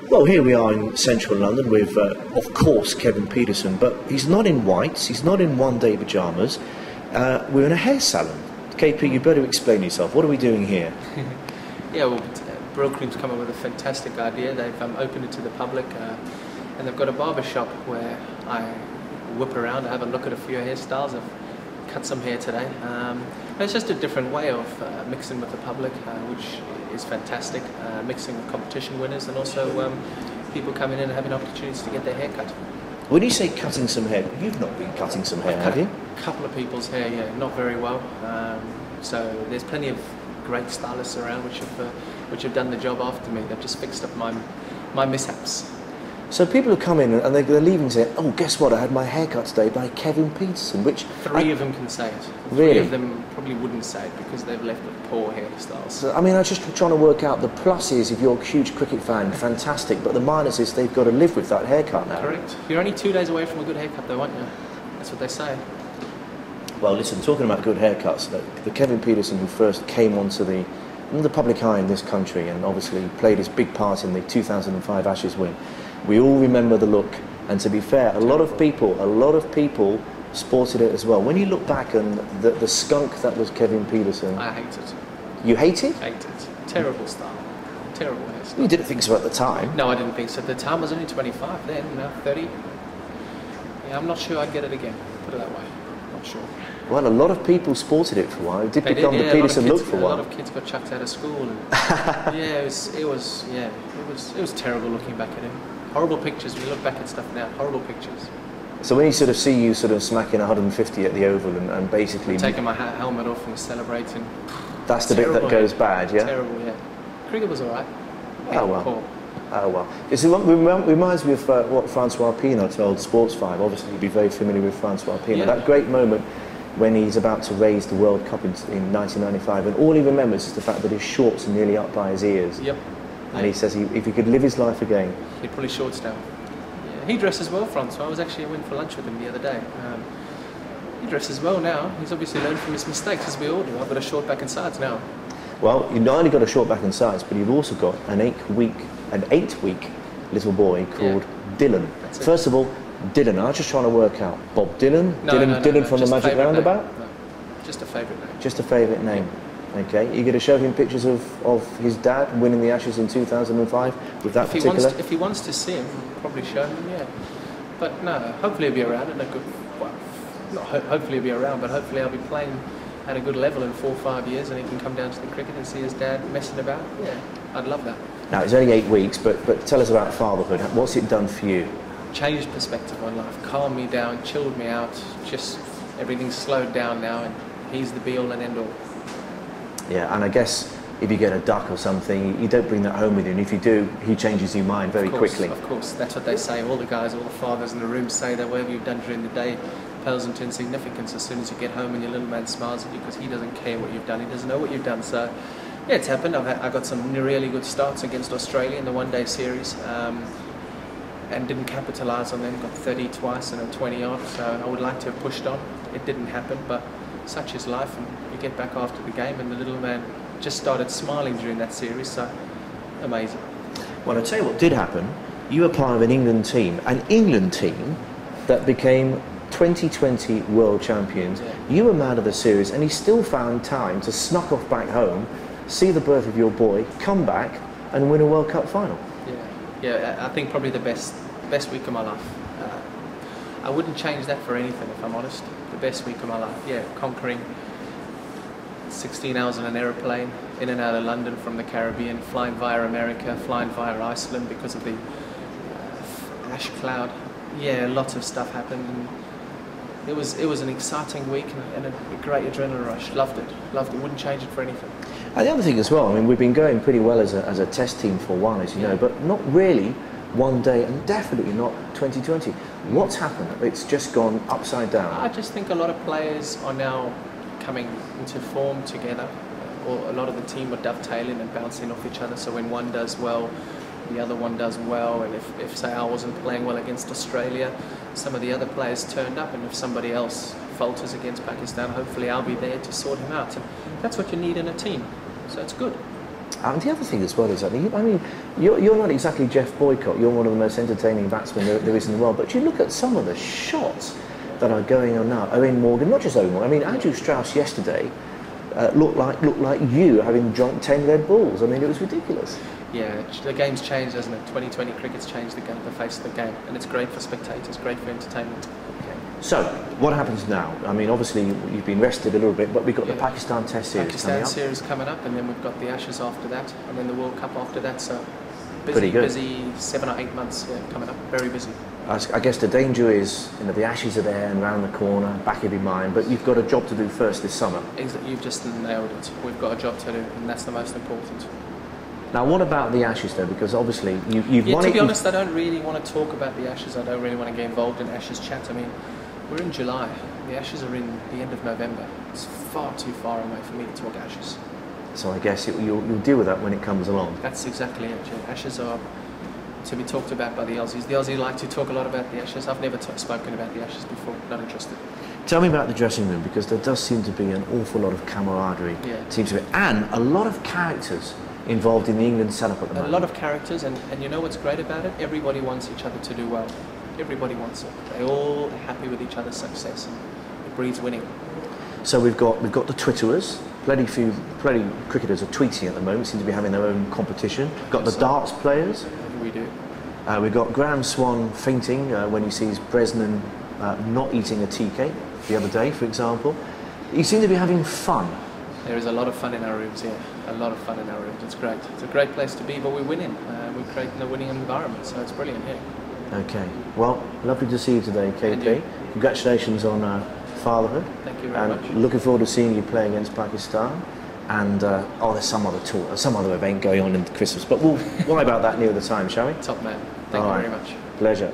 Well, here we are in central London with, of course, Kevin Pietersen, but he's not in whites, he's not in one-day pyjamas. We're in a hair salon. KP, you better explain yourself. What are we doing here? Yeah, well, Brill Cream's come up with a fantastic idea. They've opened it to the public, and they've got a barber shop where I whip around and have a look at a few hairstyles. I've cut some hair today. It's just a different way of mixing with the public, which is fantastic. Mixing with competition winners and also people coming in and having opportunities to get their hair cut. When you say cutting some hair, you've not been cutting some hair, have you? A couple of people's hair, yeah, not very well. So there's plenty of great stylists around which have done the job after me. They've just fixed up my mishaps. So people who come in and they're leaving saying, "Oh, guess what? I had my hair cut today by Kevin Pietersen," which three of them can say it. Really? Three of them probably wouldn't say it because they've left with poor hairstyles. So, I mean, I was just trying to work out the pluses if you're a huge cricket fan, fantastic, but the minus is they've got to live with that haircut now. Correct. You're only 2 days away from a good haircut though, aren't you? That's what they say. Well, listen, talking about good haircuts, the Kevin Pietersen who first came onto the public eye in this country and obviously played his big part in the 2005 Ashes win. We all remember the look, and to be fair, a lot of people sported it as well. When you look back and the skunk that was Kevin Pietersen, I hate it. You hate it? Hate it. Terrible style. Terrible hairstyle. You didn't think so at the time. No, I didn't think so. At the time I was only 25 then, now 30. Yeah, I'm not sure I'd get it again, put it that way. Not sure. Well, a lot of people sported it for a while. It did become the Pietersen look for a while. A lot of kids got chucked out of school. And yeah, it was terrible looking back at him. Horrible pictures. When you look back at stuff now, horrible pictures. So when you sort of see you sort of smacking 150 at the Oval and basically taking my helmet off and celebrating, that's the bit that goes bad, yeah. Terrible, yeah. Cricket was all right. Oh well. Poor. Oh well. It reminds me of what Francois Pienaar told Sportsvibe. Obviously, you'd be very familiar with Francois Pienaar. Yeah. That great moment when he's about to raise the World Cup in 1995, and all he remembers is the fact that his shorts are nearly up by his ears. Yep. And he says if he could live his life again, he'd pull his shorts down. Yeah. He dresses well, Francois. I was actually went for lunch with him the other day. He dresses well now. He's obviously learned from his mistakes, as we all do. I've got a short back and sides now. Well, you've not only got a short back and sides, but you've also got an 8-week little boy called Dylan. First of all, Dylan. I was just trying to work out Bob Dylan. Dylan from the Magic Roundabout. No, just a favourite name. Just a favourite name. Okay. You're going to show him pictures of his dad winning the Ashes in 2005 with that particular. If he wants to see him, I'll probably show him. Yeah. But no, hopefully he'll be around in a good. Well, not hopefully he'll be around, but hopefully I'll be playing at a good level in 4 or 5 years, and he can come down to the cricket and see his dad messing about. Yeah, I'd love that. Now it's only 8 weeks, but tell us about fatherhood. What's it done for you? Changed perspective on life, calmed me down, chilled me out. Just everything's slowed down now, and he's the be all and end all. Yeah, and I guess if you get a duck or something, you don't bring that home with you, and if you do, he changes your mind very quickly. Of course, that's what they say. All the guys, all the fathers in the room say that whatever you've done during the day pales into insignificance as soon as you get home and your little man smiles at you because he doesn't care what you've done, he doesn't know what you've done. So yeah, it's happened. I got some really good starts against Australia in the one-day series and didn't capitalise on them, got 30 twice and a 20 odd, so I would like to have pushed on. It didn't happen, but such is life, and you get back after the game and the little man just started smiling during that series, so amazing. Well, I'll tell you what did happen. You were part of an England team that became 2020 world champions. Yeah. You were man of the series, and he still found time to snuck off back home, see the birth of your boy, come back and win a World Cup final. Yeah, I think probably the best week of my life. I wouldn't change that for anything, if I'm honest. The best week of my life, yeah, conquering 16 hours on an aeroplane, in and out of London from the Caribbean, flying via America, flying via Iceland because of the ash cloud. Yeah, lots of stuff happened. And it was an exciting week and a great adrenaline rush. Loved it. Wouldn't change it for anything. And the other thing as well, I mean, we've been going pretty well as a test team for a while, as you know, but not really one day, and definitely not 2020. What's happened? It's just gone upside down. I just think a lot of players are now coming into form together, or a lot of the team are dovetailing and bouncing off each other, so when one does well, the other one does well, and if say I wasn't playing well against Australia, some of the other players turned up, and if somebody else falters against Pakistan, hopefully I'll be there to sort him out, and that's what you need in a team, so it's good. And the other thing as well is, I mean, you're not exactly Jeff Boycott. You're one of the most entertaining batsmen there is in the world. But you look at some of the shots that are going on now. Owen Morgan, not just Owen Morgan. I mean, Andrew Strauss yesterday looked like you having drunk 10 red balls. I mean, it was ridiculous. Yeah, the game's changed, hasn't it? 2020 cricket's changed the game, the face of the game, and it's great for spectators, great for entertainment. So, what happens now? I mean, obviously you've been rested a little bit, but we've got the Pakistan Test series Pakistan series coming up, and then we've got the Ashes after that, and then the World Cup after that. So, busy 7 or 8 months coming up. Very busy. I guess the danger is, you know, the Ashes are there and round the corner, back of your mind, but you've got a job to do first this summer. You've just nailed it. We've got a job to do, and that's the most important. Now, what about the Ashes, though? Because obviously you've won it. To be honest, I don't really want to talk about the Ashes. I don't really want to get involved in Ashes chat. I mean, we're in July. The Ashes are in the end of November. It's far too far away for me to talk Ashes. So I guess you'll deal with that when it comes along. That's exactly it, Jim. Ashes are to be talked about by the Aussies. The Aussies like to talk a lot about the Ashes. I've never spoken about the Ashes before. Not interested. Tell me about the dressing room, because there does seem to be an awful lot of camaraderie. Yeah. Seems to be, and a lot of characters involved in the England setup at the moment. A lot of characters, and you know what's great about it? Everybody wants each other to do well. Everybody wants it. They're all happy with each other's success, and it breeds winning. So we've got the Twitterers. Plenty cricketers are tweeting at the moment. Seem to be having their own competition. We've got the darts players. We do. We've got Graham Swan fainting when he sees Bresnan not eating a tea cake the other day, for example. You seem to be having fun. There is a lot of fun in our rooms, yeah. A lot of fun in our rooms. It's great. It's a great place to be, but we're winning. We're creating a winning environment, so it's brilliant here. Okay. Well, lovely to see you today, KP. Congratulations on fatherhood. Thank you very much. Looking forward to seeing you play against Pakistan. And there's some other tour, some other event going on in Christmas, but we'll worry about that near the time, shall we? Top man. Thank you very much. Pleasure.